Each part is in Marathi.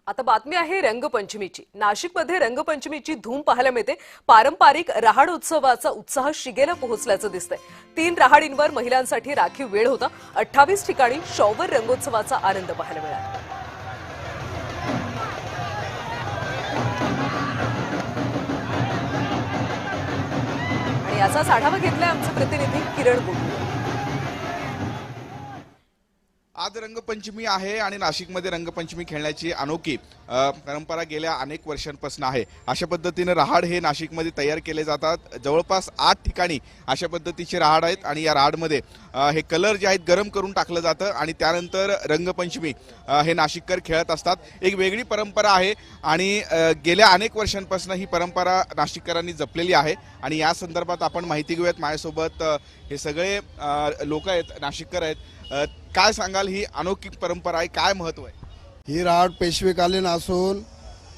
आता बातमी आहे रंगपंचमीची। नाशिकमध्ये रंगपंचमीची धूम पाहायला मिळते। पारंपरिक रहाड उत्सवाचा उत्साह शिगेला पोहोचल्याचं दिसतंय। 3 रहाडींवर महिलांसाठी राखीव वेळ होता। 28 ठिकाणी शॉवर रंगोत्सवाचा आनंद पाहायला मिळाला। आणि याचाच आढावा घेतलाय आमचे प्रतिनिधी किरण गोटू। आज रंगपंचमी आहे आणि नाशिकमध्ये रंगपंचमी खेळण्याची अनोखी परंपरा गेल्या अनेक वर्षांपासून आहे। अशा पद्धतीने रहाड हे नाशिकमध्ये तयार केले जातात। जवळपास 8 ठिकाणी अशा पद्धतीचे रहाड आहेत आणि या रहाडमध्ये हे कलर जे आहेत गरम करून टाकलं जातं आणि त्यानंतर रंगपंचमी हे नाशिककर खेळत असतात। एक वेगळी परंपरा आहे आणि गेल्या अनेक वर्षांपासून ही परंपरा नाशिककरांनी जपलेली आहे आणि या संदर्भात आपण माहिती घेऊयात। माझ्यासोबत हे सगळे लोक आहेत, नाशिककर आहेत। काय सांगाल, ही अनोखी परंपरा आहे, काय महत्व आहे? ही रहाड पेशवेकालीन असून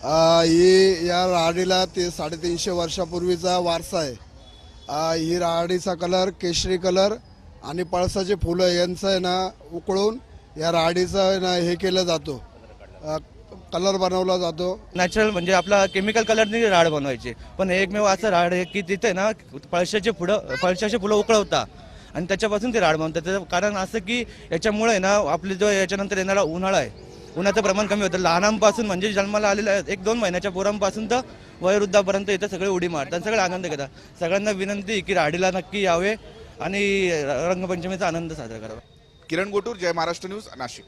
ही या रहाडीला 350 वर्षापूर्वीचा वारसा आहे। ही रहाडीचा कलर केशरी कलर आणि पळसाचे फुलं यांचं आहे ना उकळून या रहाडीचं ना हे केलं जातो, कलर बनवला जातो। नॅचरल म्हणजे आपला केमिकल कलरने रहाड बनवायचे, पण एकमेव असं रहाड आहे की तिथे ना पळशाचे फुलं उकळवता आणि त्याच्यापासून ते रहाड बनवतात। त्याचं कारण असं की याच्यामुळे ना आपले जो याच्यानंतर येणारा उन्हाळा आहे, उन्हाचं प्रमाण कमी होतं। लहानांपासून म्हणजे जन्माला आलेल्या 1-2 महिन्याच्या पोरांपासून तर वयोवृद्धापर्यंत इथं सगळे उडी मारतात, सगळे आनंद घेतात। सगळ्यांना विनंती की रहाडीला नक्की यावे आणि रंगपंचमीचा आनंद साजरा करावा। किरण गोटूर, जय महाराष्ट्र न्यूज, नाशिक।